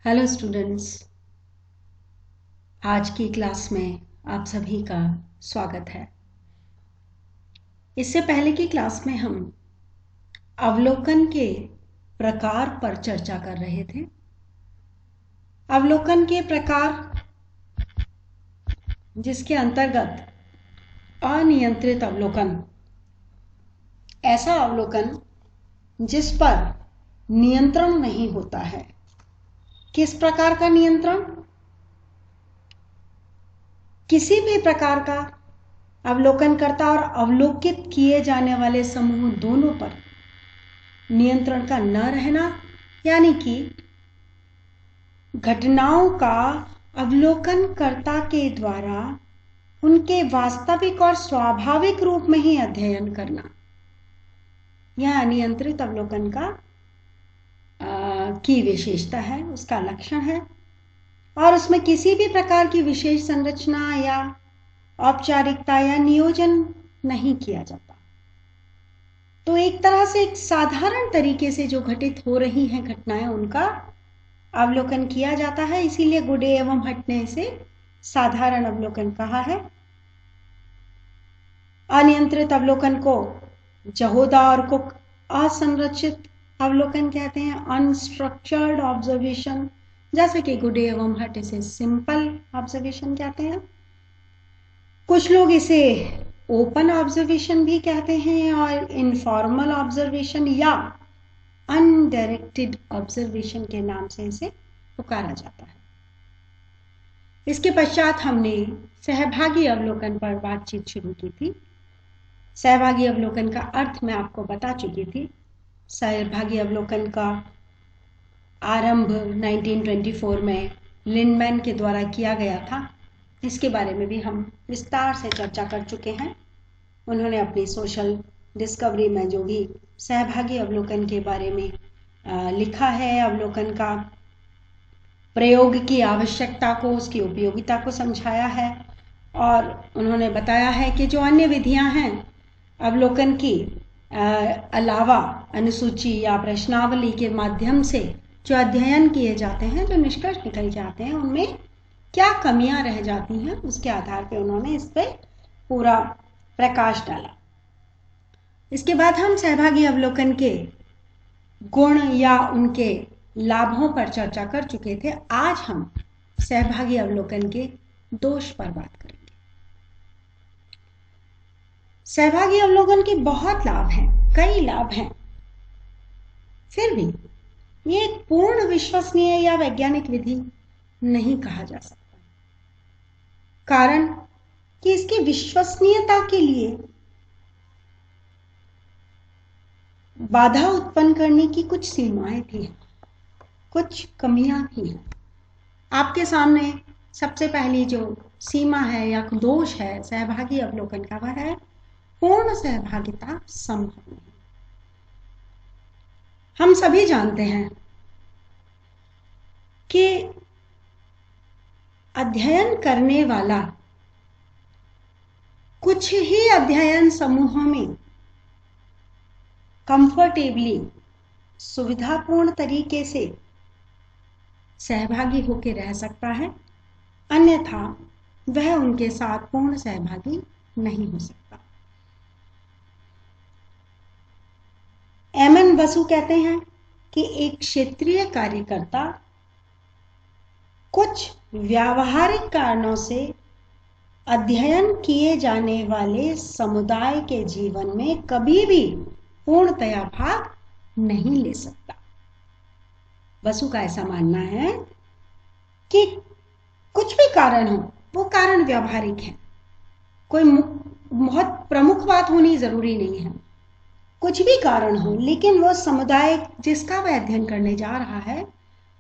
Hello students. आज की class में आप सभी का स्वागत है। इससे पहले की क्लास में हम अवलोकन के प्रकार पर चर्चा कर रहे थे। अवलोकन के प्रकार, जिसके अंतर्गत अनियंत्रित अवलोकन, ऐसा अवलोकन जिस पर नियंत्रण नहीं होता है। किस प्रकार का नियंत्रण? किसी भी प्रकार का अवलोकनकर्ता और अवलोकित किए जाने वाले समूह दोनों पर नियंत्रण का न रहना, यानी कि घटनाओं का अवलोकनकर्ता के द्वारा उनके वास्तविक और स्वाभाविक रूप में ही अध्ययन करना, यह अनियंत्रित अवलोकन की विशेषता है, उसका लक्षण है। और उसमें किसी भी प्रकार की विशेष संरचना या औपचारिकता या नियोजन नहीं किया जाता। तो एक तरह से एक साधारण तरीके से जो घटित हो रही हैं घटनाएं, उनका अवलोकन किया जाता है। इसीलिए गुडे एवं हट ने इसे साधारण अवलोकन कहा है। अनियंत्रित अवलोकन को जहोदा और कुक असंरचित अवलोकन कहते हैं, अनस्ट्रक्चर्ड ऑब्जर्वेशन, जैसे कि गुडे एवं हट इसे सिंपल ऑब्जर्वेशन कहते हैं। कुछ लोग इसे ओपन ऑब्जर्वेशन भी कहते हैं और इनफॉर्मल ऑब्जर्वेशन या अनडायरेक्टेड ऑब्जर्वेशन के नाम से इसे पुकारा जाता है। इसके पश्चात हमने सहभागी अवलोकन पर बातचीत शुरू की थी। सहभागी अवलोकन का अर्थ मैं आपको बता चुकी थी। सहभागी अवलोकन का आरंभ 1924 में लिंडमैन के द्वारा किया गया था। इसके बारे में भी हम विस्तार से चर्चा कर चुके हैं। उन्होंने अपनी सोशल डिस्कवरी में जो भी सहभागी अवलोकन के बारे में लिखा है, अवलोकन का प्रयोग की आवश्यकता को, उसकी उपयोगिता को समझाया है। और उन्होंने बताया है कि जो अन्य विधियां हैं अवलोकन की अलावा अनुसूची या प्रश्नावली के माध्यम से जो अध्ययन किए जाते हैं, जो निष्कर्ष निकल के आते हैं, उनमें क्या कमियां रह जाती हैं, उसके आधार पर उन्होंने इस पर पूरा प्रकाश डाला। इसके बाद हम सहभागी अवलोकन के गुण या उनके लाभों पर चर्चा कर चुके थे। आज हम सहभागी अवलोकन के दोष पर बात करेंगे। सहभागी अवलोकन के बहुत लाभ हैं, कई लाभ हैं, फिर भी ये एक पूर्ण विश्वसनीय या वैज्ञानिक विधि नहीं कहा जा सकता। कारण कि इसकी विश्वसनीयता के लिए बाधा उत्पन्न करने की कुछ सीमाएं भी हैं, कुछ कमियां भी हैं। आपके सामने सबसे पहली जो सीमा है या दोष है सहभागी अवलोकन का, वह है पूर्ण सहभागिता संभव नहीं। हम सभी जानते हैं कि अध्ययन करने वाला कुछ ही अध्ययन समूहों में कंफर्टेबली, सुविधापूर्ण तरीके से सहभागी होकर रह सकता है, अन्यथा वह उनके साथ पूर्ण सहभागी नहीं हो सकता। एमएन बसु कहते हैं कि एक क्षेत्रीय कार्यकर्ता कुछ व्यावहारिक कारणों से अध्ययन किए जाने वाले समुदाय के जीवन में कभी भी पूर्णतया भाग नहीं ले सकता। बसु का ऐसा मानना है कि कुछ भी कारण हो, वो कारण व्यावहारिक है, कोई बहुत प्रमुख बात होनी जरूरी नहीं है। कुछ भी कारण हो, लेकिन वो समुदाय जिसका वह अध्ययन करने जा रहा है,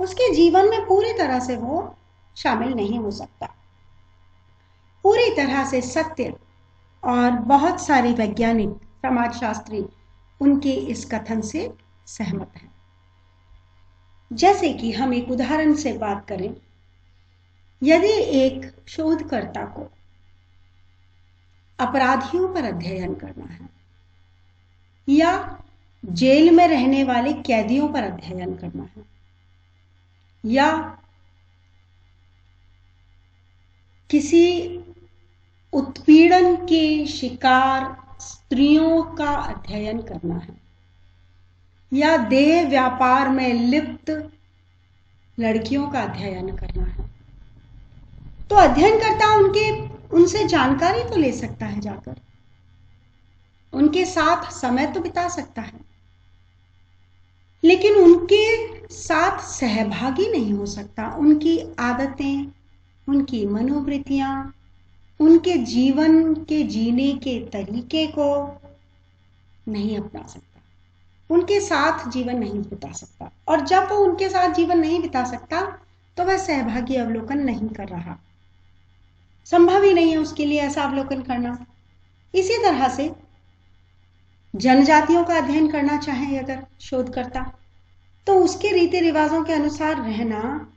उसके जीवन में पूरी तरह से वो शामिल नहीं हो सकता। पूरी तरह से सत्य और बहुत सारे वैज्ञानिक, समाजशास्त्री उनके इस कथन से सहमत हैं। जैसे कि हम एक उदाहरण से बात करें, यदि एक शोधकर्ता को अपराधियों पर अध्ययन करना है या जेल में रहने वाले कैदियों पर अध्ययन करना है, या किसी उत्पीड़न के शिकार स्त्रियों का अध्ययन करना है, या देह व्यापार में लिप्त लड़कियों का अध्ययन करना है, तो अध्ययनकर्ता उनसे जानकारी तो ले सकता है, जाकर उनके साथ समय तो बिता सकता है, लेकिन उनके साथ सहभागी नहीं हो सकता। उनकी आदतें, उनकी मनोवृत्तियां, उनके जीवन के जीने के तरीके को नहीं अपना सकता, उनके साथ जीवन नहीं बिता सकता। और जब वो उनके साथ जीवन नहीं बिता सकता तो वह सहभागी अवलोकन नहीं कर रहा, संभव ही नहीं है उसके लिए ऐसा अवलोकन करना। इसी तरह से जनजातियों का अध्ययन करना चाहे अगर शोधकर्ता, तो उसके रीति रिवाजों के अनुसार रहना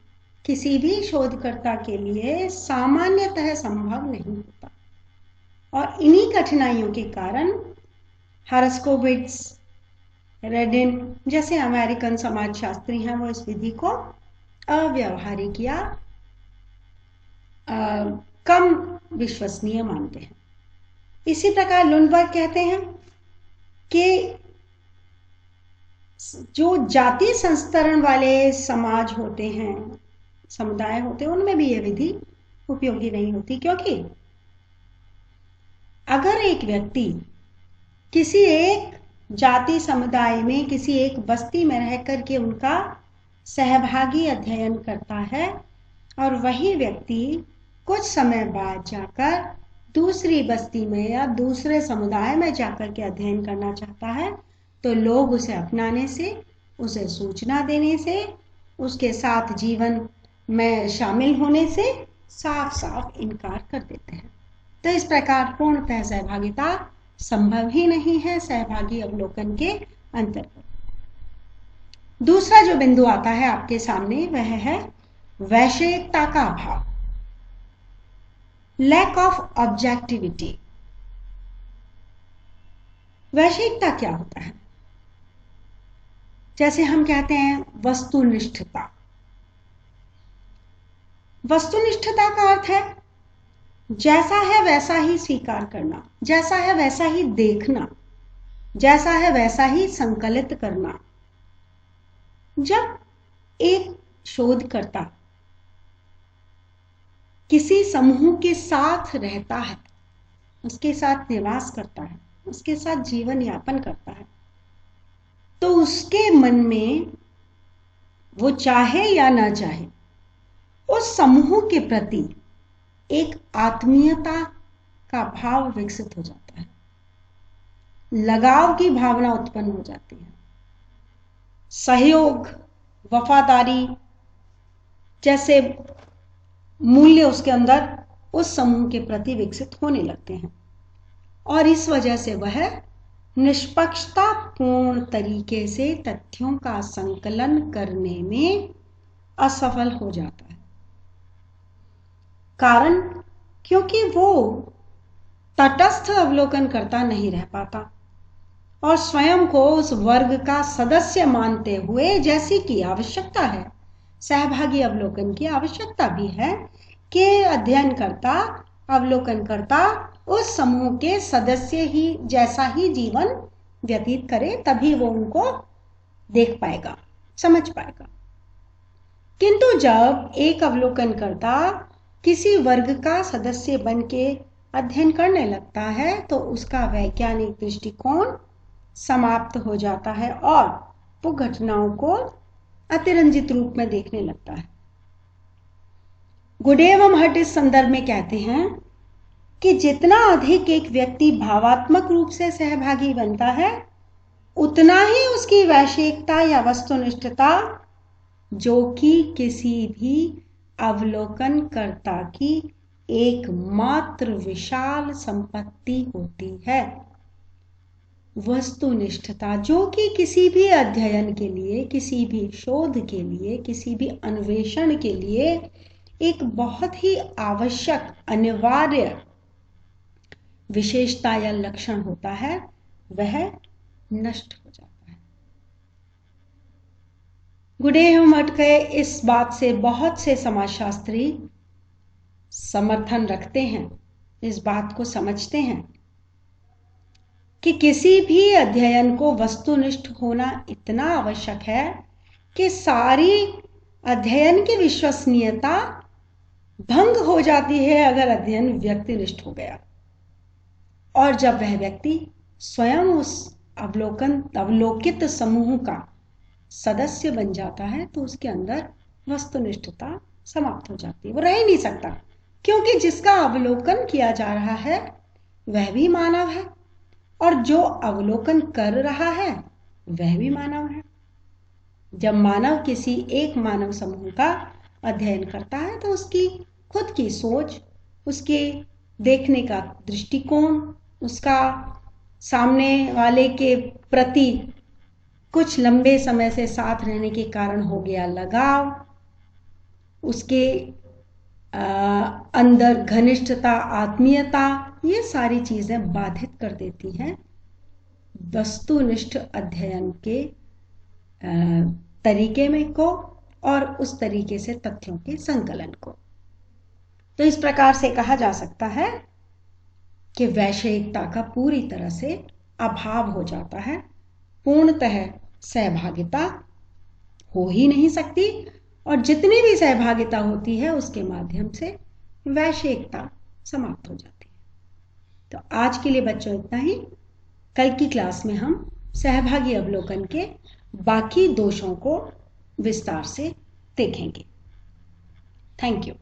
किसी भी शोधकर्ता के लिए सामान्यतः संभव नहीं होता। और इन्हीं कठिनाइयों के कारण हेरस्कोविट्ज, रेडिन जैसे अमेरिकन समाजशास्त्री हैं, वो इस विधि को अव्यावहारिक या कम विश्वसनीय मानते हैं। इसी प्रकार लुंडबर्ग कहते हैं कि जो जाति संस्तरण वाले समाज होते हैं, समुदाय होते हैं, उनमें भी यह विधि उपयोगी नहीं होती, क्योंकि अगर एक व्यक्ति किसी एक जाति समुदाय में, किसी एक बस्ती में रह करके उनका सहभागी अध्ययन करता है और वही व्यक्ति कुछ समय बाद जाकर दूसरी बस्ती में या दूसरे समुदाय में जाकर के अध्ययन करना चाहता है, तो लोग उसे अपनाने से, उसे सूचना देने से, उसके साथ जीवन में शामिल होने से साफ साफ इनकार कर देते हैं। तो इस प्रकार पूर्णतः सहभागिता संभव ही नहीं है सहभागी अवलोकन के अंतर्गत। दूसरा जो बिंदु आता है आपके सामने वह है वैषयिकता का अभाव, लैक ऑफ ऑब्जेक्टिविटी। वैषयिकता क्या होता है? जैसे हम कहते हैं वस्तुनिष्ठता। वस्तुनिष्ठता का अर्थ है जैसा है वैसा ही स्वीकार करना, जैसा है वैसा ही देखना, जैसा है वैसा ही संकलित करना। जब एक शोधकर्ता किसी समूह के साथ रहता है, उसके साथ निवास करता है, उसके साथ जीवन यापन करता है, तो उसके मन में वो चाहे या ना चाहे उस समूह के प्रति एक आत्मीयता का भाव विकसित हो जाता है, लगाव की भावना उत्पन्न हो जाती है, सहयोग, वफादारी जैसे मूल्य उसके अंदर उस समूह के प्रति विकसित होने लगते हैं, और इस वजह से वह निष्पक्षतापूर्ण तरीके से तथ्यों का संकलन करने में असफल हो जाता है। कारण क्योंकि वो तटस्थ अवलोकन करता नहीं रह पाता और स्वयं को उस वर्ग का सदस्य मानते हुए, जैसी की आवश्यकता है, सहभागी अवलोकन की आवश्यकता भी है कि अध्ययनकर्ता, अवलोकनकर्ता उस समूह के सदस्य ही जैसा ही जीवन व्यतीत करे, तभी वो उनको देख पाएगा, समझ पाएगा। किंतु जब एक अवलोकनकर्ता किसी वर्ग का सदस्य बन के अध्ययन करने लगता है तो उसका वैज्ञानिक दृष्टिकोण समाप्त हो जाता है और वो घटनाओं को अतिरंजित रूप में देखने लगता है। गुडे एवं हट इस संदर्भ में कहते हैं कि जितना अधिक एक व्यक्ति भावात्मक रूप से सहभागी बनता है, उतना ही उसकी वैषयिकता या वस्तुनिष्ठता, जो कि किसी भी अवलोकनकर्ता की एकमात्र विशाल संपत्ति होती है, वस्तुनिष्ठता जो कि किसी भी अध्ययन के लिए, किसी भी शोध के लिए, किसी भी अन्वेषण के लिए एक बहुत ही आवश्यक, अनिवार्य विशेषता या लक्षण होता है, वह नष्ट हो जाता है। गुडेह मठ गए इस बात से बहुत से समाजशास्त्री समर्थन रखते हैं, इस बात को समझते हैं कि किसी भी अध्ययन को वस्तुनिष्ठ होना इतना आवश्यक है कि सारी अध्ययन की विश्वसनीयता भंग हो जाती है अगर अध्ययन व्यक्तिनिष्ठ हो गया, और जब वह व्यक्ति स्वयं उस अवलोकित समूह का सदस्य बन जाता है तो उसके अंदर वस्तुनिष्ठता समाप्त हो जाती है। वो रह ही नहीं सकता, क्योंकि जिसका अवलोकन किया जा रहा है वह भी मानव है और जो अवलोकन कर रहा है वह भी मानव है। जब मानव किसी एक मानव समूह का अध्ययन करता है तो उसकी खुद की सोच, उसके देखने का दृष्टिकोण, उसका सामने वाले के प्रति कुछ लंबे समय से साथ रहने के कारण हो गया लगाव, उसके अंदर घनिष्ठता, आत्मीयता, ये सारी चीजें बाधित कर देती हैं वस्तुनिष्ठ अध्ययन के तरीके में को और उस तरीके से तथ्यों के संकलन को। तो इस प्रकार से कहा जा सकता है कि वैषयिकता का पूरी तरह से अभाव हो जाता है, पूर्णतः सहभागिता हो ही नहीं सकती, और जितनी भी सहभागिता होती है उसके माध्यम से वैषयिकता समाप्त हो जाती है। तो आज के लिए बच्चों इतना ही। कल की क्लास में हम सहभागी अवलोकन के बाकी दोषों को विस्तार से देखेंगे। Thank you.